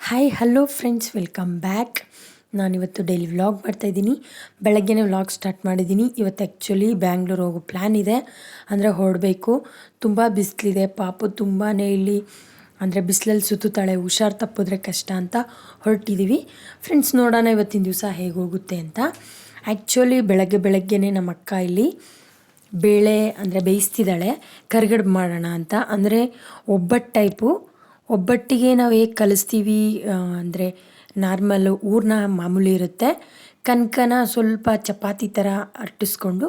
Hi hello friends, welcome back. ನಾನಿವತ್ತು daily vlog ಮಾಡ್ತಾಯಿದ್ದೀನಿ. ಬೆಳಗ್ಗೆನೇ ವ್ಲಾಗ್ ಸ್ಟಾರ್ಟ್ ಮಾಡಿದ್ದೀನಿ. ಇವತ್ತು ಆ್ಯಕ್ಚುಲಿ ಬ್ಯಾಂಗ್ಳೂರು ಹೋಗೋ ಪ್ಲ್ಯಾನ್ ಇದೆ, ಅಂದರೆ ಹೊರಡಬೇಕು. ತುಂಬ ಬಿಸಿಲಿದೆ, ಪಾಪು ತುಂಬಾ ಇಲ್ಲಿ ಅಂದರೆ ಬಿಸಿಲಲ್ಲಿ ಸುತ್ತಾಳೆ, ಹುಷಾರು ತಪ್ಪಿದ್ರೆ ಕಷ್ಟ ಅಂತ ಹೊರಟಿದ್ದೀವಿ. ಫ್ರೆಂಡ್ಸ್, ನೋಡೋಣ ಇವತ್ತಿನ ದಿವಸ ಹೇಗೆ ಹೋಗುತ್ತೆ ಅಂತ. ಆ್ಯಕ್ಚುಲಿ ಬೆಳಗ್ಗೆನೇ ನಮ್ಮ ಅಕ್ಕ ಇಲ್ಲಿ ಬೇಳೆ ಅಂದರೆ ಬೇಯಿಸ್ತಿದ್ದಾಳೆ, ಕರಿಗಡುಬು ಮಾಡೋಣ ಅಂತ. ಅಂದರೆ ಒಬ್ಬಟ್ಟು ಟೈಪು. ಒಬ್ಬಟ್ಟಿಗೆ ನಾವು ಹೇಗೆ ಕಲಿಸ್ತೀವಿ ಅಂದರೆ ನಾರ್ಮಲ್ಲು ಊರನ್ನ ಮಾಮೂಲಿ ಇರುತ್ತೆ, ಕನಕನ ಸ್ವಲ್ಪ ಚಪಾತಿ ಥರ ಅಟ್ಟಿಸ್ಕೊಂಡು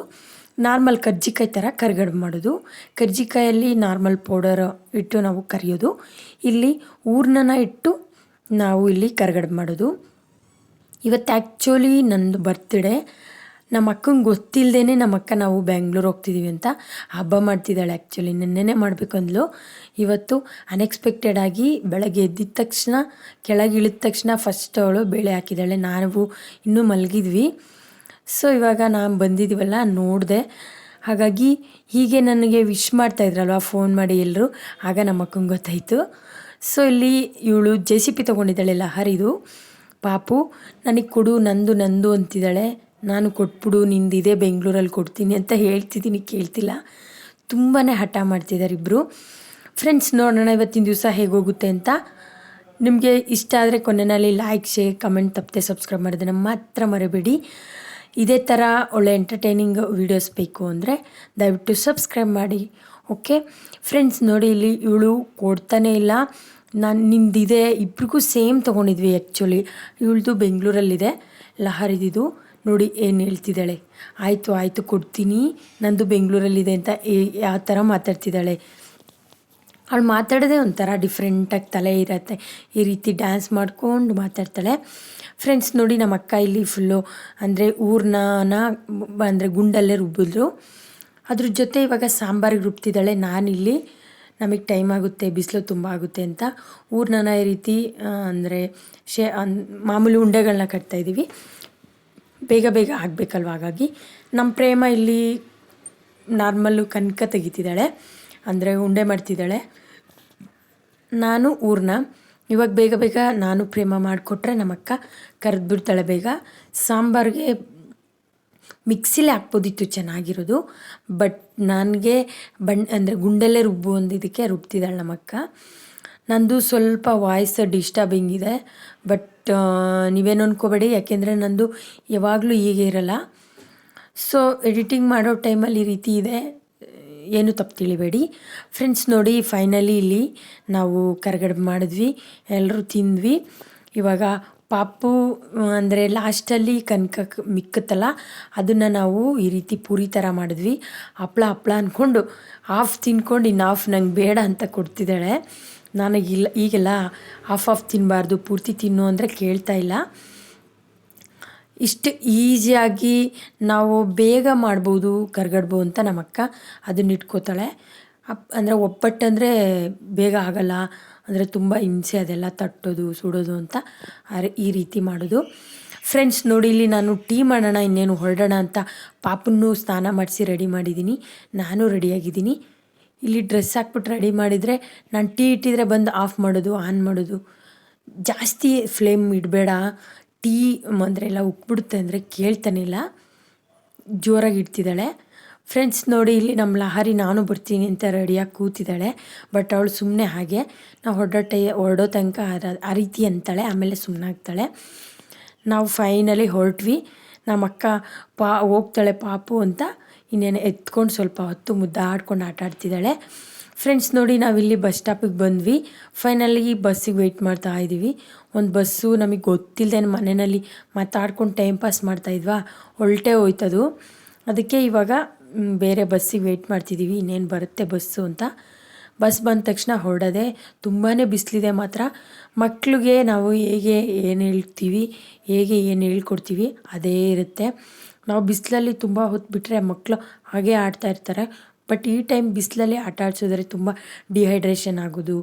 ನಾರ್ಮಲ್ ಕರ್ಜಿಕಾಯಿ ಥರ ಕರಿಗಡುಬು ಮಾಡೋದು. ಕರ್ಜಿಕಾಯಲ್ಲಿ ನಾರ್ಮಲ್ ಪೌಡರ್ ಇಟ್ಟು ನಾವು ಕರಿಯೋದು, ಇಲ್ಲಿ ಊರ್ನ ಇಟ್ಟು ನಾವು ಇಲ್ಲಿ ಕರಿಗಡುಬು ಮಾಡೋದು. ಇವತ್ತು ಆ್ಯಕ್ಚುಲಿ ನಂದು ಬರ್ತ್ಡೇ. ನಮ್ಮ ಅಕ್ಕಂಗೆ ಗೊತ್ತಿಲ್ಲದೇ ನಮ್ಮ ಅಕ್ಕ ನಾವು ಬೆಂಗ್ಳೂರು ಹೋಗ್ತಿದ್ದೀವಿ ಅಂತ ಹಬ್ಬ ಮಾಡ್ತಿದ್ದಾಳೆ. ಆ್ಯಕ್ಚುಲಿ ನೆನ್ನೆನೇ ಮಾಡಬೇಕು ಅಂದ್ಲು. ಇವತ್ತು ಅನ್ಎಕ್ಸ್ಪೆಕ್ಟೆಡ್ ಆಗಿ ಬೆಳಗ್ಗೆ ಎದ್ದಿದ ತಕ್ಷಣ, ಕೆಳಗೆ ಇಳಿದ ತಕ್ಷಣ ಫಸ್ಟ್ ಅವಳು ಬೇಳೆ ಹಾಕಿದ್ದಾಳೆ. ನಾವು ಇನ್ನೂ ಮಲಗಿದ್ವಿ. ಸೊ ಇವಾಗ ನಾನು ಬಂದಿದ್ದೀವಲ್ಲ ನೋಡಿದೆ, ಹಾಗಾಗಿ ಹೀಗೆ ನನಗೆ ವಿಶ್ ಮಾಡ್ತಾಯಿದ್ರಲ್ವ ಫೋನ್ ಮಾಡಿ ಎಲ್ಲರೂ, ಆಗ ನಮ್ಮ ಅಕ್ಕಂಗೆ ಗೊತ್ತಾಯಿತು. ಸೊ ಇಲ್ಲಿ ಇವಳು JCB ತೊಗೊಂಡಿದ್ದಾಳೆ, ಲಹರಿದು ಪಾಪು. ನನಗೆ ಕೊಡು, ನಂದು ಅಂತಿದ್ದಾಳೆ. ನಾನು ಕೊಟ್ಬಿಡು, ನಿಂದಿದೆ ಬೆಂಗಳೂರಲ್ಲಿ ಕೊಡ್ತೀನಿ ಅಂತ ಹೇಳ್ತಿದ್ದೀನಿ, ಕೇಳ್ತಿಲ್ಲ. ತುಂಬಾ ಹಠ ಮಾಡ್ತಿದ್ದಾರೆ ಇಬ್ಬರು. ಫ್ರೆಂಡ್ಸ್, ನೋಡೋಣ ಇವತ್ತಿನ ದಿವಸ ಹೇಗೆ ಹೋಗುತ್ತೆ ಅಂತ. ನಿಮಗೆ ಇಷ್ಟ ಆದರೆ ಕೊನೆಯಲ್ಲಿ ಲೈಕ್, ಶೇರ್, ಕಮೆಂಟ್ ತಪ್ಪದೆ ಸಬ್ಸ್ಕ್ರೈಬ್ ಮಾಡೋದನ್ನು ಮಾತ್ರ ಮರಿಬೇಡಿ. ಇದೇ ಥರ ಒಳ್ಳೆ ಎಂಟರ್ಟೈನಿಂಗ್ ವೀಡಿಯೋಸ್ ಬೇಕು ಅಂದರೆ ದಯವಿಟ್ಟು ಸಬ್ಸ್ಕ್ರೈಬ್ ಮಾಡಿ. ಓಕೆ ಫ್ರೆಂಡ್ಸ್, ನೋಡಿ ಇಲ್ಲಿ ಇವಳು ಕೊಡ್ತಾನೇ ಇಲ್ಲ. ನಾನು ನಿಂದಿದೆ, ಇಬ್ರಿಗೂ ಸೇಮ್ ತೊಗೊಂಡಿದ್ವಿ. ಆ್ಯಕ್ಚುಲಿ ಇವಳದು ಬೆಂಗಳೂರಲ್ಲಿದೆ, ಲಹರಿದಿದು. ನೋಡಿ ಏನು ಹೇಳ್ತಿದ್ದಾಳೆ, ಆಯಿತು ಕೊಡ್ತೀನಿ, ನಂದು ಬೆಂಗಳೂರಲ್ಲಿದೆ ಅಂತ ಯಾವ ಥರ ಮಾತಾಡ್ತಿದ್ದಾಳೆ. ಅವಳು ಮಾತಾಡೋದೇ ಒಂಥರ ಡಿಫ್ರೆಂಟಾಗಿ ತಲೆ ಇರತ್ತೆ, ಈ ರೀತಿ ಡ್ಯಾನ್ಸ್ ಮಾಡ್ಕೊಂಡು ಮಾತಾಡ್ತಾಳೆ. ಫ್ರೆಂಡ್ಸ್, ನೋಡಿ ನಮ್ಮ ಅಕ್ಕ ಇಲ್ಲಿ ಫುಲ್ಲು ಅಂದರೆ ಊರ್ನ ಅಂದರೆ ಗುಂಡಲ್ಲೇ ರುಬ್ಬಿದ್ರು. ಅದ್ರ ಜೊತೆ ಇವಾಗ ಸಾಂಬಾರಿಗೆ ರುಬ್ತಿದ್ದಾಳೆ. ನಾನಿಲ್ಲಿ ನಮಗೆ ಟೈಮ್ ಆಗುತ್ತೆ, ಬಿಸಿಲು ತುಂಬ ಆಗುತ್ತೆ ಅಂತ ಊರ್ನ ಈ ರೀತಿ ಅಂದರೆ ಮಾಮೂಲಿ ಉಂಡೆಗಳನ್ನ ಕಟ್ತಾಯಿದ್ದೀವಿ, ಬೇಗ ಆಗಬೇಕಲ್ವ. ಹಾಗಾಗಿ ನಮ್ಮ ಪ್ರೇಮ ಇಲ್ಲಿ ನಾರ್ಮಲ್ಲು ಕನಕ ತೆಗಿತಿದ್ದಾಳೆ, ಅಂದರೆ ಉಂಡೆ ಮಾಡ್ತಿದ್ದಾಳೆ. ನಾನು ಊರನ್ನ ಇವಾಗ ಬೇಗ ನಾನು ಪ್ರೇಮ ಮಾಡಿಕೊಟ್ರೆ ನಮ್ಮಕ್ಕ ಕರೆದ್ಬಿಡ್ತಾಳೆ ಬೇಗ. ಸಾಂಬಾರಿಗೆ ಮಿಕ್ಸಿಲೇ ಹಾಕ್ಬೋದಿತ್ತು ಚೆನ್ನಾಗಿರೋದು, ಬಟ್ ನನಗೆ ಅಂದರೆ ಗುಂಡಲ್ಲೇ ರುಬ್ಬು ಅಂದಿದ್ದಕ್ಕೆ ರುಬ್ತಿದ್ದಾಳೆ ನಮ್ಮಕ್ಕ. ನಂದು ಸ್ವಲ್ಪ ವಾಯ್ಸ್ ಡಿಸ್ಟರ್ಬಿಂಗ್ ಇದೆ, ಬಟ್ ನೀವೇನು ಅಂದ್ಕೋಬೇಡಿ, ಯಾಕೆಂದರೆ ನಂದು ಯಾವಾಗಲೂ ಹೀಗೆ ಇರಲ್ಲ. ಸೊ ಎಡಿಟಿಂಗ್ ಮಾಡೋ ಟೈಮಲ್ಲಿ ಈ ರೀತಿ ಇದೆ, ಏನು ತಪ್ಪು ತಿಳಿಬೇಡಿ. ಫ್ರೆಂಡ್ಸ್, ನೋಡಿ ಫೈನಲಿ ಇಲ್ಲಿ ನಾವು ಕರಿಗಡುಬು ಮಾಡಿದ್ವಿ, ಎಲ್ಲರೂ ತಿಂದ್ವಿ. ಇವಾಗ ಪಾಪು ಅಂದರೆ ಲಾಸ್ಟಲ್ಲಿ ಕನಕ ಮಿಕ್ಕತ್ತಲ್ಲ, ಅದನ್ನು ನಾವು ಈ ರೀತಿ ಪೂರಿ ಥರ ಮಾಡಿದ್ವಿ. ಹಪ್ಳ ಅಂದ್ಕೊಂಡು ಹಾಫ್ ತಿನ್ಕೊಂಡು ಇನ್ನು ಹಾಫ್ ನಂಗೆ ಬೇಡ ಅಂತ ಕೊಡ್ತಿದ್ದಾಳೆ. ನನಗಿಲ್ಲ, ಈಗೆಲ್ಲ ಹಾಫ್ ತಿನ್ನಬಾರ್ದು, ಪೂರ್ತಿ ತಿನ್ನು ಅಂದರೆ ಕೇಳ್ತಾ ಇಲ್ಲ. ಇಷ್ಟು ಈಸಿಯಾಗಿ ನಾವು ಬೇಗ ಮಾಡ್ಬೋದು ಕರಿಗಡುಬು ಅಂತ ನಮ್ಮಕ್ಕ ಅದನ್ನ ಇಟ್ಕೋತಾಳೆ. ಅಂದರೆ ಒಬ್ಬಟ್ಟಂದರೆ ಬೇಗ ಆಗಲ್ಲ, ಅಂದರೆ ತುಂಬ ಹಿಂಸೆ ಅದೆಲ್ಲ ತಟ್ಟೋದು ಸುಡೋದು ಅಂತ ಈ ರೀತಿ ಮಾಡೋದು. ಫ್ರೆಂಡ್ಸ್, ನೋಡಿ ಇಲ್ಲಿ ನಾನು ಟೀ ಮಾಡೋಣ, ಇನ್ನೇನು ಹೊರಡೋಣ ಅಂತ ಪಾಪನ್ನು ಸ್ನಾನ ಮಾಡಿಸಿ ರೆಡಿ ಮಾಡಿದ್ದೀನಿ. ನಾನು ರೆಡಿಯಾಗಿದ್ದೀನಿ. ಇಲ್ಲಿ ಡ್ರೆಸ್ ಹಾಕ್ಬಿಟ್ಟು ರೆಡಿ ಮಾಡಿದರೆ ನಾನು ಟೀ ಇಟ್ಟಿದ್ರೆ ಬಂದು ಆಫ್ ಮಾಡೋದು, ಆನ್ ಮಾಡೋದು. ಜಾಸ್ತಿ ಫ್ಲೇಮ್ ಇಡಬೇಡ, ಟೀ ಅಂದರೆ ಎಲ್ಲ ಉಕ್ಬಿಡುತ್ತೆ ಅಂದರೆ ಕೇಳ್ತಾನೆ ಇಲ್ಲ, ಜೋರಾಗಿ ಇಡ್ತಿದ್ದಾಳೆ. ಫ್ರೆಂಡ್ಸ್, ನೋಡಿ ಇಲ್ಲಿ ನಮ್ಮ ಲಹರಿ ನಾನು ಬರ್ತೀನಿ ಅಂತ ರೆಡಿಯಾಗಿ ಕೂತಿದ್ದಾಳೆ. ಬಟ್ ಅವಳು ಸುಮ್ಮನೆ ಹಾಗೆ ನಾವು ಹೊರಡೋ ತನಕ ಆ ರೀತಿ ಅಂತಾಳೆ, ಆಮೇಲೆ ಸುಮ್ಮನೆ ಆಗ್ತಾಳೆ. ನಾವು ಫೈನಲಿ ಹೊರಟ್ವಿ. ನಮ್ಮ ಅಕ್ಕ ಹೋಗ್ತಾಳೆ ಪಾಪು ಅಂತ ಇನ್ನೇನು ಎತ್ಕೊಂಡು ಸ್ವಲ್ಪ ಹೊತ್ತು ಮುದ್ದಾಡ್ಕೊಂಡು ಆಟಾಡ್ತಿದ್ದಾಳೆ. ಫ್ರೆಂಡ್ಸ್, ನೋಡಿ ನಾವಿಲ್ಲಿ ಬಸ್ ಸ್ಟಾಪಿಗೆ ಬಂದ್ವಿ. ಫೈನಲಿ ಬಸ್ಸಿಗೆ ವೆಯ್ಟ್ ಮಾಡ್ತಾ ಇದ್ದೀವಿ. ಒಂದು ಬಸ್ಸು ನಮಗೆ ಗೊತ್ತಿಲ್ಲದೆ ಮನೆಯಲ್ಲಿ ಮಾತಾಡ್ಕೊಂಡು ಟೈಮ್ ಪಾಸ್ ಮಾಡ್ತಾಯಿದ್ವಾ, ಹೊರಟೇ ಹೋಯ್ತದು. ಅದಕ್ಕೆ ಇವಾಗ ಬೇರೆ ಬಸ್ಸಿಗೆ ವೆಯ್ಟ್ ಮಾಡ್ತಿದ್ದೀವಿ, ಇನ್ನೇನು ಬರುತ್ತೆ ಬಸ್ಸು ಅಂತ. ಬಸ್ ಬಂದ ತಕ್ಷಣ ಹೊರಡೋದೆ. ತುಂಬಾ ಬಿಸಿಲಿದೆ ಮಾತ್ರ. ಮಕ್ಕಳಿಗೆ ನಾವು ಹೇಗೆ ಏನು ಹೇಳ್ತೀವಿ, ಹೇಗೆ ಏನು ಹೇಳ್ಕೊಡ್ತೀವಿ ಅದೇ ಇರುತ್ತೆ. ನಾವು ಬಿಸಿಲಲ್ಲಿ ತುಂಬ ಹೊತ್ತು ಬಿಟ್ಟರೆ ಮಕ್ಕಳು ಹಾಗೆ ಆಡ್ತಾ ಇರ್ತಾರೆ. ಬಟ್ ಈ ಟೈಮ್ ಬಿಸಿಲಲ್ಲಿ ಆಟ ಆಡಿಸಿದ್ರೆ ತುಂಬ ಡಿಹೈಡ್ರೇಷನ್ ಆಗೋದು,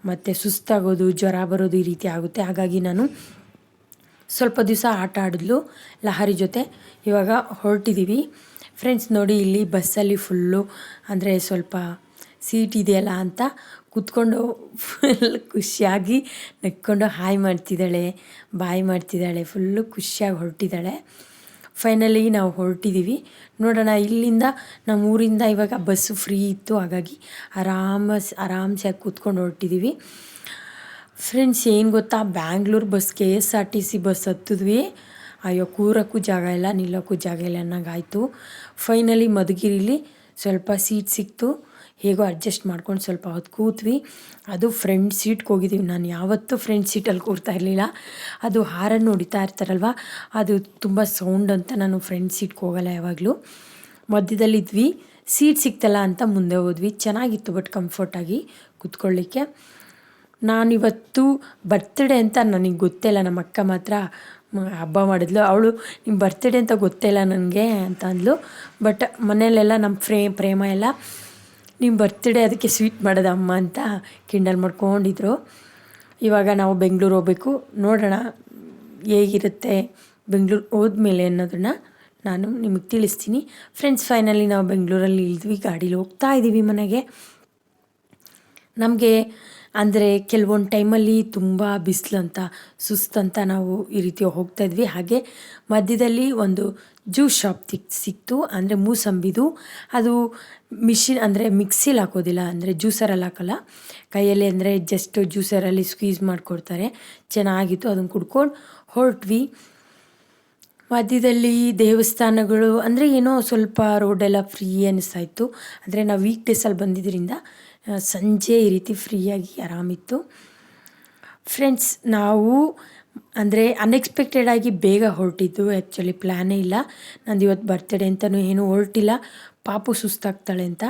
ಮತ್ತು ಸುಸ್ತಾಗೋದು, ಜ್ವರ ಬರೋದು ಈ ರೀತಿ ಆಗುತ್ತೆ. ಹಾಗಾಗಿ ನಾನು ಸ್ವಲ್ಪ ದಿವಸ ಆಟ ಆಡಿದ್ಲು ಲಹರಿ ಜೊತೆ. ಇವಾಗ ಹೊರಟಿದ್ದೀವಿ. ಫ್ರೆಂಡ್ಸ್, ನೋಡಿ ಇಲ್ಲಿ ಬಸ್ಸಲ್ಲಿ ಫುಲ್ಲು ಅಂದರೆ ಸ್ವಲ್ಪ ಸೀಟ್ ಇದೆಯಲ್ಲ ಅಂತ ಕೂತ್ಕೊಂಡು ಫುಲ್ ಖುಷಿಯಾಗಿ ನಕ್ಕೊಂಡು ಹಾಯ್ ಮಾಡ್ತಿದ್ದಾಳೆ, ಬಾಯ್ ಮಾಡ್ತಿದ್ದಾಳೆ, ಫುಲ್ಲು ಖುಷಿಯಾಗಿ ಹೊರಟಿದ್ದಾಳೆ. ಫೈನಲಿ ನಾವು ಹೊರಟಿದ್ದೀವಿ. ನೋಡೋಣ, ಇಲ್ಲಿಂದ ನಮ್ಮ ಊರಿಂದ ಇವಾಗ ಬಸ್ಸು ಫ್ರೀ ಇತ್ತು, ಹಾಗಾಗಿ ಆರಾಮ್ಸೆ ಕೂತ್ಕೊಂಡು ಹೊರಟಿದ್ದೀವಿ. ಫ್ರೆಂಡ್ಸ್, ಏನು ಗೊತ್ತಾ, ಬ್ಯಾಂಗ್ಳೂರು ಬಸ್ KSRTC ಬಸ್ ಹತ್ತಿದ್ವಿ. ಅಯ್ಯೋ, ಕೂರೋಕ್ಕೂ ಜಾಗ ಇಲ್ಲ, ನಿಲ್ಲೋಕ್ಕೂ ಜಾಗ ಇಲ್ಲ ಅನ್ನೋಂಗಾಯಿತು. ಫೈನಲಿ ಮಧುಗಿರಿಲಿ ಸ್ವಲ್ಪ ಸೀಟ್ ಸಿಕ್ತು. ಹೇಗೋ ಅಡ್ಜಸ್ಟ್ ಮಾಡ್ಕೊಂಡು ಸ್ವಲ್ಪ ಹೊತ್ತು ಕೂತ್ವಿ. ಅದು ಫ್ರಂಟ್ ಸೀಟ್ಗೆ ಹೋಗಿದ್ದೀವಿ. ನಾನು ಯಾವತ್ತೂ ಫ್ರಂಟ್ ಸೀಟಲ್ಲಿ ಕೂರ್ತಾ ಇರಲಿಲ್ಲ. ಅದು ಹಾರನ್ನು ಹೊಡಿತಾ ಇರ್ತಾರಲ್ವ, ಅದು ತುಂಬ ಸೌಂಡ್ ಅಂತ ನಾನು ಫ್ರಂಟ್ ಸೀಟ್ಗೆ ಹೋಗಲ್ಲ ಯಾವಾಗಲೂ. ಮಧ್ಯದಲ್ಲಿದ್ವಿ, ಸೀಟ್ ಸಿಕ್ತಲ್ಲ ಅಂತ ಮುಂದೆ ಹೋದ್ವಿ. ಚೆನ್ನಾಗಿತ್ತು, ಬಟ್ ಕಂಫರ್ಟಾಗಿ ಕೂತ್ಕೊಳ್ಳಿಕ್ಕೆ. ನಾನಿವತ್ತು ಬರ್ತ್ಡೇ ಅಂತ ನನಗೆ ಗೊತ್ತಿಲ್ಲ. ನಮ್ಮ ಅಕ್ಕ ಮಾತ್ರ ಹಬ್ಬ ಮಾಡಿದ್ಲು. ಅವಳು ನಿಮ್ಮ ಬರ್ತ್ಡೇ ಅಂತ ಗೊತ್ತಿಲ್ಲ ನನಗೆ ಅಂತ ಅಂದ್ಲು. ಬಟ್ ಮನೆಯಲ್ಲೆಲ್ಲ ನಮ್ಮ ಪ್ರೇಮ ಎಲ್ಲ ನಿಮ್ಮ ಬರ್ತ್ಡೇ, ಅದಕ್ಕೆ ಸ್ವೀಟ್ ಮಾಡೋದು ಅಮ್ಮ ಅಂತ ಕಿಂಡಲ್ ಮಾಡ್ಕೊಂಡಿದ್ರು. ಇವಾಗ ನಾವು ಬೆಂಗಳೂರು ಹೋಗ್ಬೇಕು. ನೋಡೋಣ ಹೇಗಿರುತ್ತೆ ಬೆಂಗಳೂರು ಹೋದ್ಮೇಲೆ ಅನ್ನೋದನ್ನು ನಾನು ನಿಮಗೆ ತಿಳಿಸ್ತೀನಿ. ಫ್ರೆಂಡ್ಸ್, ಫೈನಲಿ ನಾವು ಬೆಂಗಳೂರಲ್ಲಿ ಇಳಿದ್ವಿ, ಗಾಡೀಲಿ ಹೋಗ್ತಾ ಇದ್ದೀವಿ ಮನೆಗೆ. ನಮಗೆ ಅಂದರೆ ಕೆಲವೊಂದು ಟೈಮಲ್ಲಿ ತುಂಬ ಬಿಸಿಲಂತ, ಸುಸ್ತಂತ ನಾವು ಈ ರೀತಿ ಹೋಗ್ತಾಯಿದ್ವಿ. ಹಾಗೆ ಮಧ್ಯದಲ್ಲಿ ಒಂದು ಜ್ಯೂಸ್ ಶಾಪ್ ಸಿಕ್ತು, ಅಂದರೆ ಮೂಸಂಬಿದು. ಅದು ಮಿಷಿನ್, ಅಂದರೆ ಮಿಕ್ಸಿಲಿ ಹಾಕೋದಿಲ್ಲ, ಅಂದರೆ ಜ್ಯೂಸರಲ್ಲಿ ಹಾಕೋಲ್ಲ, ಕೈಯಲ್ಲಿ, ಅಂದರೆ ಜಸ್ಟ್ ಜ್ಯೂಸರಲ್ಲಿ ಸ್ಕ್ವೀಸ್ ಮಾಡಿಕೊಡ್ತಾರೆ. ಚೆನ್ನಾಗಿತ್ತು, ಅದನ್ನು ಕುಡ್ಕೊಂಡು ಹೊರಟ್ವಿ. ಮಧ್ಯದಲ್ಲಿ ದೇವಸ್ಥಾನಗಳು, ಅಂದರೆ ಏನೋ ಸ್ವಲ್ಪ ರೋಡೆಲ್ಲ ಫ್ರೀ ಅನ್ನಿಸ್ತಾಯಿತ್ತು. ಅಂದರೆ ನಾವು ವೀಕ್ ಡೇಸಲ್ಲಿ ಬಂದಿದ್ದರಿಂದ ಸಂಜೆ ಈ ರೀತಿ ಫ್ರೀಯಾಗಿ ಆರಾಮಿತ್ತು. ಫ್ರೆಂಡ್ಸ್, ನಾವು ಅಂದರೆ ಅನ್ಎಕ್ಸ್ಪೆಕ್ಟೆಡಾಗಿ ಬೇಗ ಹೊರಟಿದ್ದು. ಆ್ಯಕ್ಚುಲಿ ಪ್ಲ್ಯಾನೇ ಇಲ್ಲ. ನಂದು ಇವತ್ತು ಬರ್ತ್ಡೇ ಅಂತಲೂ ಏನೂ ಹೊರಟಿಲ್ಲ, ಪಾಪು ಸುಸ್ತಾಗ್ತಾಳೆ ಅಂತ.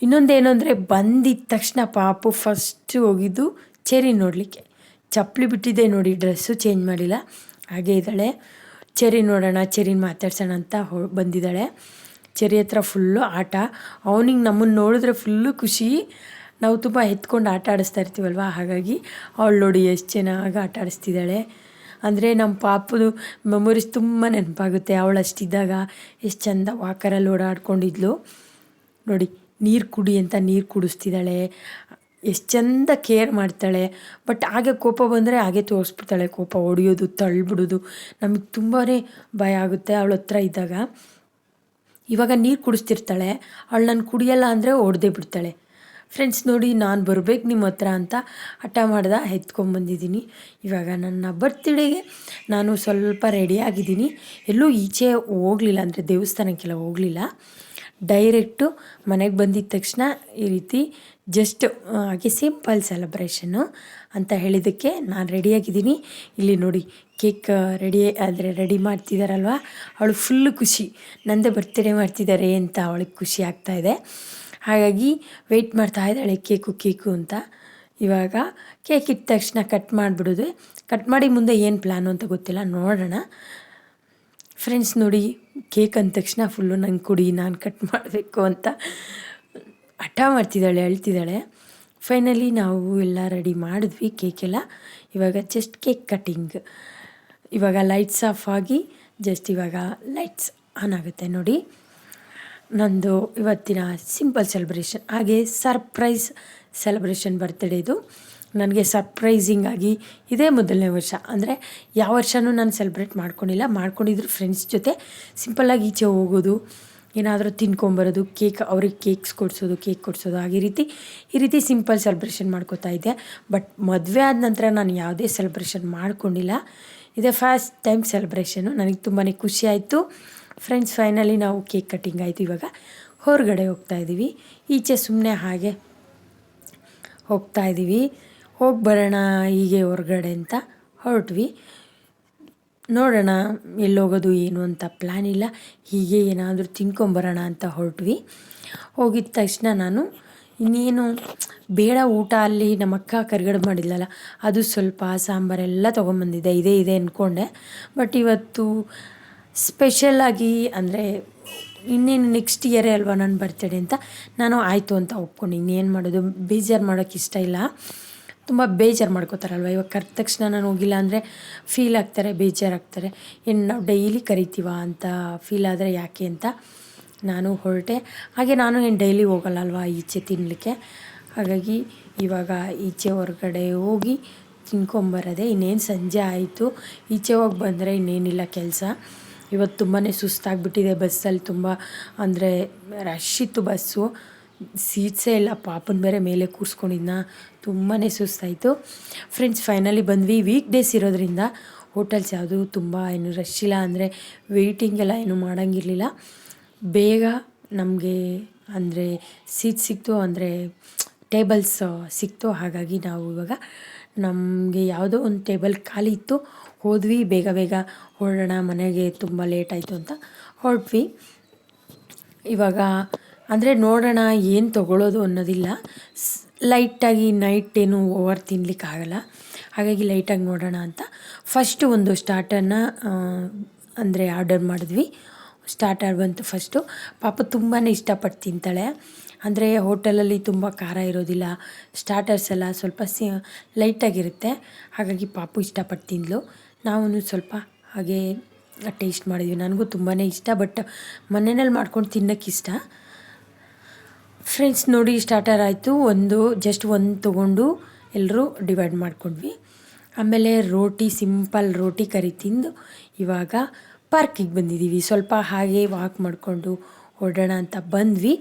ಇನ್ನೊಂದೇನು ಅಂದರೆ, ಬಂದಿದ್ದ ತಕ್ಷಣ ಪಾಪು ಫಸ್ಟು ಹೋಗಿದ್ದು ಚೆರಿ ನೋಡಲಿಕ್ಕೆ. ಚಪ್ಪಲಿ ಬಿಟ್ಟಿದ್ದೆ ನೋಡಿ, ಡ್ರೆಸ್ಸು ಚೇಂಜ್ ಮಾಡಿಲ್ಲ, ಹಾಗೇ ಇದ್ದಾಳೆ. ಚೆರಿ ನೋಡೋಣ, ಚೆರಿನ ಮಾತಾಡ್ಸೋಣ ಅಂತ ಬಂದಿದ್ದಾಳೆ. ಚೆರಿ ಹತ್ರ ಫುಲ್ಲು ಆಟ. ಅವನಿಗೆ ನಮ್ಮನ್ನು ನೋಡಿದ್ರೆ ಫುಲ್ಲು ಖುಷಿ. ನಾವು ತುಂಬ ಎತ್ಕೊಂಡು ಆಟ ಆಡಿಸ್ತಾ ಇರ್ತೀವಲ್ವ, ಹಾಗಾಗಿ ಅವಳು ನೋಡಿ ಎಷ್ಟು ಚೆನ್ನಾಗಿ ಆಟ ಆಡಿಸ್ತಿದ್ದಾಳೆ. ಅಂದರೆ ನಮ್ಮ ಪಾಪದು ಮೆಮೊರೀಸ್ ತುಂಬ ನೆನಪಾಗುತ್ತೆ. ಅವಳು ಅಷ್ಟಿದ್ದಾಗ ಎಷ್ಟು ಚೆಂದ ವಾಕರಲ್ಲಿ ಓಡಾಡ್ಕೊಂಡಿದ್ಲು ನೋಡಿ. ನೀರು ಕುಡಿ ಅಂತ ನೀರು ಕುಡಿಸ್ತಿದ್ದಾಳೆ, ಎಷ್ಟು ಚೆಂದ ಕೇರ್ ಮಾಡ್ತಾಳೆ. ಬಟ್ ಹಾಗೆ ಕೋಪ ಬಂದರೆ ಹಾಗೆ ತೋರಿಸ್ಬಿಡ್ತಾಳೆ. ಕೋಪ ಹೊಡಿಯೋದು, ತಳ್ಳಿಬಿಡೋದು ನಮಗೆ ತುಂಬಾ ಭಯ ಆಗುತ್ತೆ ಅವಳ ಹತ್ರ ಇದ್ದಾಗ. ಇವಾಗ ನೀರು ಕುಡಿಸ್ತಿರ್ತಾಳೆ, ಅವಳು ನಾನು ಕುಡಿಯಲ್ಲ ಅಂದರೆ ಹೊಡೆದೇ ಬಿಡ್ತಾಳೆ. ಫ್ರೆಂಡ್ಸ್ ನೋಡಿ, ನಾನು ಬರಬೇಕು ನಿಮ್ಮ ಹತ್ರ ಅಂತ ಹಠ ಮಾಡ್ದೆ, ಎತ್ಕೊಂಬಂದಿದ್ದೀನಿ. ಇವಾಗ ನನ್ನ ಬರ್ತ್ಡೇಗೆ ನಾನು ಸ್ವಲ್ಪ ರೆಡಿಯಾಗಿದ್ದೀನಿ. ಎಲ್ಲೂ ಈಚೆ ಹೋಗಲಿಲ್ಲ, ಅಂದರೆ ದೇವಸ್ಥಾನಕ್ಕೆಲ್ಲ ಹೋಗಲಿಲ್ಲ. ಡೈರೆಕ್ಟು ಮನೆಗೆ ಬಂದಿದ್ದ ತಕ್ಷಣ ಈ ರೀತಿ ಜಸ್ಟ್ ಹಾಗೆ ಸಿಂಪಲ್ ಸೆಲೆಬ್ರೇಷನ್ನು ಅಂತ ಹೇಳಿದ್ದಕ್ಕೆ ನಾನು ರೆಡಿಯಾಗಿದ್ದೀನಿ. ಇಲ್ಲಿ ನೋಡಿ, ಕೇಕ್ ರೆಡಿ ಮಾಡ್ತಿದ್ದಾರಲ್ವ, ಅವಳು ಫುಲ್ಲು ಖುಷಿ. ನಂದೇ ಬರ್ತ್ಡೇ ಮಾಡ್ತಿದ್ದಾರೆ ಅಂತ ಅವಳಿಗೆ ಖುಷಿ ಆಗ್ತಾಯಿದೆ. ಹಾಗಾಗಿ ವೆಯ್ಟ್ ಮಾಡ್ತಾ ಇದ್ದಾಳೆ ಕೇಕು ಅಂತ. ಇವಾಗ ಕೇಕ್ ಇಟ್ಟ ತಕ್ಷಣ ಕಟ್ ಮಾಡಿಬಿಡೋದು. ಕಟ್ ಮಾಡಿ ಮುಂದೆ ಏನು ಪ್ಲ್ಯಾನು ಅಂತ ಗೊತ್ತಿಲ್ಲ, ನೋಡೋಣ. ಫ್ರೆಂಡ್ಸ್ ನೋಡಿ, ಕೇಕ್ ಅಂದ ತಕ್ಷಣ ಫುಲ್ಲು ನಂಗೆ ಕುಡಿ, ನಾನು ಕಟ್ ಮಾಡಬೇಕು ಅಂತ ಹಠ ಮಾಡ್ತಿದ್ದಾಳೆ, ಅಳ್ತಿದ್ದಾಳೆ. ಫೈನಲಿ ನಾವು ಎಲ್ಲ ರೆಡಿ ಮಾಡಿದ್ವಿ ಕೇಕೆಲ್ಲ. ಇವಾಗ ಜಸ್ಟ್ ಕೇಕ್ ಕಟ್ಟಿಂಗ್. ಇವಾಗ ಲೈಟ್ಸ್ ಆಫ್ ಆಗಿ ಜಸ್ಟ್ ಇವಾಗ ಲೈಟ್ಸ್ ಆನ್ ಆಗುತ್ತೆ ನೋಡಿ. ನಂದು ಇವತ್ತಿನ ಸಿಂಪಲ್ ಸೆಲೆಬ್ರೇಷನ್, ಹಾಗೆ ಸರ್ಪ್ರೈಸ್ ಸೆಲೆಬ್ರೇಷನ್ ಬರ್ತ್ಡೇ ಇದು. ನನಗೆ ಸರ್ಪ್ರೈಸಿಂಗ್ ಆಗಿ ಇದೇ ಮೊದಲನೇ ವರ್ಷ. ಅಂದರೆ ಯಾವ ವರ್ಷವೂ ನಾನು ಸೆಲೆಬ್ರೇಟ್ ಮಾಡ್ಕೊಂಡಿದ್ರು ಫ್ರೆಂಡ್ಸ್ ಜೊತೆ ಸಿಂಪಲ್ಲಾಗಿ ಈಚೆ ಹೋಗೋದು, ಏನಾದರೂ ತಿನ್ಕೊಂಬರೋದು, ಅವ್ರಿಗೆ ಕೇಕ್ ಕೊಡಿಸೋದು ಹಾಗೆ ಈ ರೀತಿ ಸಿಂಪಲ್ ಸೆಲೆಬ್ರೇಷನ್ ಮಾಡ್ಕೋತಾ ಇದ್ದೆ. ಬಟ್ ಮದುವೆ ಆದ ನಂತರ ನಾನು ಯಾವುದೇ ಸೆಲೆಬ್ರೇಷನ್ ಮಾಡ್ಕೊಂಡಿಲ್ಲ. ಇದೇ ಫಸ್ಟ್ ಟೈಮ್ ಸೆಲೆಬ್ರೇಷನು. ನನಗೆ ತುಂಬಾ ಖುಷಿ ಆಯಿತು. ಫ್ರೆಂಡ್ಸ್, ಫೈನಲಿ ನಾವು ಕೇಕ್ ಕಟ್ಟಿಂಗ್ ಆಯಿತು. ಇವಾಗ ಹೊರಗಡೆ ಹೋಗ್ತಾಯಿದ್ದೀವಿ. ಈಚೆ ಸುಮ್ಮನೆ ಹಾಗೆ ಹೋಗ್ತಾಯಿದ್ದೀವಿ. ಹೋಗಿ ಬರೋಣ ಹೀಗೆ ಹೊರಗಡೆ ಅಂತ ಹೊರಟ್ವಿ. ನೋಡೋಣ ಎಲ್ಲೋಗೋದು ಏನು ಅಂತ ಪ್ಲ್ಯಾನ್ ಇಲ್ಲ, ಹೀಗೆ ಏನಾದರೂ ತಿನ್ಕೊಂಬರೋಣ ಅಂತ ಹೊರಟ್ವಿ. ಹೋಗಿದ ತಕ್ಷಣ ನಾನು ಇನ್ನೇನು ಬೇಡ ಊಟ, ಅಲ್ಲಿ ನಮ್ಮ ಅಕ್ಕ ಕರಿಗಡುಬು ಮಾಡಿದ್ಲಲ್ಲ, ಅದು ಸ್ವಲ್ಪ ಸಾಂಬಾರೆಲ್ಲ ತೊಗೊಂಬಂದಿದ್ದೆ, ಇದೆ ಅಂದ್ಕೊಂಡೆ. ಬಟ್ ಇವತ್ತು ಸ್ಪೆಷಲಾಗಿ, ಅಂದರೆ ಇನ್ನೇನು ನೆಕ್ಸ್ಟ್ ಇಯರೇ ಅಲ್ವಾ ನನ್ನ ಬರ್ತ್ಡೇ ಅಂತ ನಾನು ಆಯಿತು ಅಂತ ಒಪ್ಕೊಂಡು. ಇನ್ನೇನು ಮಾಡೋದು, ಬೇಜಾರು ಮಾಡೋಕ್ಕೆ ಇಷ್ಟ ಇಲ್ಲ. ತುಂಬ ಬೇಜಾರು ಮಾಡ್ಕೋತಾರಲ್ವ. ಇವಾಗ ಕರೆದ ತಕ್ಷಣ ನಾನು ಹೋಗಿಲ್ಲ ಅಂದರೆ ಫೀಲ್ ಆಗ್ತಾರೆ, ಬೇಜಾರಾಗ್ತಾರೆ. ಏನು ನಾವು ಡೈಲಿ ಕರಿತೀವ ಅಂತ ಫೀಲ್ ಆದರೆ ಯಾಕೆ ಅಂತ ನಾನು ಹೊರಟೆ. ಹಾಗೆ ನಾನು ಏನು ಡೈಲಿ ಹೋಗಲ್ಲ ಅಲ್ವಾ ಈಚೆ ತಿನ್ನಲಿಕ್ಕೆ, ಹಾಗಾಗಿ ಇವಾಗ ಈಚೆ ಹೊರಗಡೆ ಹೋಗಿ ತಿನ್ಕೊಂಬರೋದೆ. ಇನ್ನೇನು ಸಂಜೆ ಆಯಿತು, ಈಚೆ ಹೋಗಿ ಬಂದರೆ ಇನ್ನೇನಿಲ್ಲ ಕೆಲಸ. ಇವತ್ತು ತುಂಬಾ ಸುಸ್ತಾಗಿಬಿಟ್ಟಿದೆ. ಬಸ್ಸಲ್ಲಿ ತುಂಬ ಅಂದರೆ ರಶ್ ಇತ್ತು ಬಸ್ಸು, ಸೀಟ್ಸೇ ಇಲ್ಲ. ಪಾಪನ ಬೇರೆ ಮೇಲೆ ಕೂರಿಸ್ಕೊಂಡಿದ್ನ, ತುಂಬಾ ಸುಸ್ತಾಯಿತು. ಫ್ರೆಂಡ್ಸ್ ಫೈನಲಿ ಬಂದ್ವಿ. ವೀಕ್ ಡೇಸ್ ಇರೋದ್ರಿಂದ ಹೋಟೆಲ್ಸ್ ಯಾವುದು ತುಂಬ ಏನು ರಶ್ ಇಲ್ಲ, ಅಂದರೆ ವೆಯ್ಟಿಂಗ್ ಎಲ್ಲ ಏನು ಮಾಡೋಂಗಿರಲಿಲ್ಲ. ಬೇಗ ನಮಗೆ ಅಂದರೆ ಸೀಟ್ ಸಿಕ್ತು, ಅಂದರೆ ಟೇಬಲ್ಸ್ ಸಿಕ್ತು. ಹಾಗಾಗಿ ನಾವು ಇವಾಗ ನಮಗೆ ಯಾವುದೋ ಒಂದು ಟೇಬಲ್ ಖಾಲಿ ಇತ್ತು, ಹೋದ್ವಿ. ಬೇಗ ಬೇಗ ಹೊರಡೋಣ, ಮನೆಗೆ ತುಂಬ ಲೇಟ್ ಆಯಿತು ಅಂತ ಹೊರಟ್ವಿ. ಇವಾಗ ಅಂದರೆ ನೋಡೋಣ ಏನು ತೊಗೊಳ್ಳೋದು ಅನ್ನೋದಿಲ್ಲ. ಲೈಟಾಗಿ ನೈಟ್ ಏನು ಓವರ್ ತಿನ್ನಲಿಕ್ಕಾಗಲ್ಲ, ಹಾಗಾಗಿ ಲೈಟಾಗಿ ನೋಡೋಣ ಅಂತ ಫಸ್ಟು ಒಂದು ಸ್ಟಾರ್ಟರ್ನ ಅಂದರೆ ಆರ್ಡರ್ ಮಾಡಿದ್ವಿ. ಸ್ಟಾರ್ಟರ್ ಬಂತು ಫಸ್ಟು. ಪಾಪ ತುಂಬಾ ಇಷ್ಟಪಟ್ಟು ತಿಂತಾಳೆ. ಅಂದರೆ ಹೋಟೆಲಲ್ಲಿ ತುಂಬ ಖಾರ ಇರೋದಿಲ್ಲ, ಸ್ಟಾರ್ಟರ್ಸ್ ಎಲ್ಲ ಸ್ವಲ್ಪ ಲೈಟಾಗಿರುತ್ತೆ. ಹಾಗಾಗಿ ಪಾಪು ಇಷ್ಟಪಟ್ಟು ತಿಂದಳು. ನಾವು ಸ್ವಲ್ಪ ಹಾಗೆ ಟೇಸ್ಟ್ ಮಾಡಿದ್ವಿ. ನನಗೂ ತುಂಬಾ ಇಷ್ಟ, ಬಟ್ ಮನೆಯಲ್ಲಿ ಮಾಡ್ಕೊಂಡು ತಿನ್ನೋಕ್ಕಿಷ್ಟ. ಫ್ರೆಂಡ್ಸ್ ನೋಡಿ, ಸ್ಟಾರ್ಟರ್ ಆಯಿತು. ಜಸ್ಟ್ ಒಂದು ತೊಗೊಂಡು ಎಲ್ಲರೂ ಡಿವೈಡ್ ಮಾಡ್ಕೊಂಡ್ವಿ. ಆಮೇಲೆ ರೋಟಿ, ಸಿಂಪಲ್ ರೋಟಿ ಕರಿ ತಿಂದು ಇವಾಗ ಪಾರ್ಕಿಗೆ ಬಂದಿದ್ದೀವಿ. ಸ್ವಲ್ಪ ಹಾಗೆ ವಾಕ್ ಮಾಡಿಕೊಂಡು ಹೊರಡೋಣ ಅಂತ ಬಂದ್ವಿ.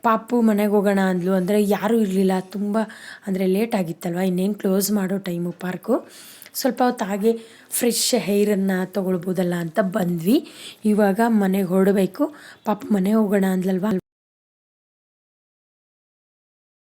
ಪಾಪು ಮನೆಗೆ ಹೋಗೋಣ ಅಂದ್ಲು, ಅಂದರೆ ಯಾರೂ ಇರಲಿಲ್ಲ. ತುಂಬ ಅಂದರೆ ಲೇಟ್ ಆಗಿತ್ತಲ್ವ, ಇನ್ನೇನು ಕ್ಲೋಸ್ ಮಾಡೋ ಟೈಮು ಪಾರ್ಕು. ಸ್ವಲ್ಪ ಹೊತ್ತು ಹಾಗೆ ಫ್ರೆಶ್ ಹೇರನ್ನು ತೊಗೊಳ್ಬೋದಲ್ಲ ಅಂತ ಬಂದ್ವಿ. ಇವಾಗ ಮನೆಗೆ ಹೊರಡಬೇಕು. ಪಾಪ ಮನೆಗೆ ಹೋಗೋಣ ಅಂದ್ಲಲ್ವ.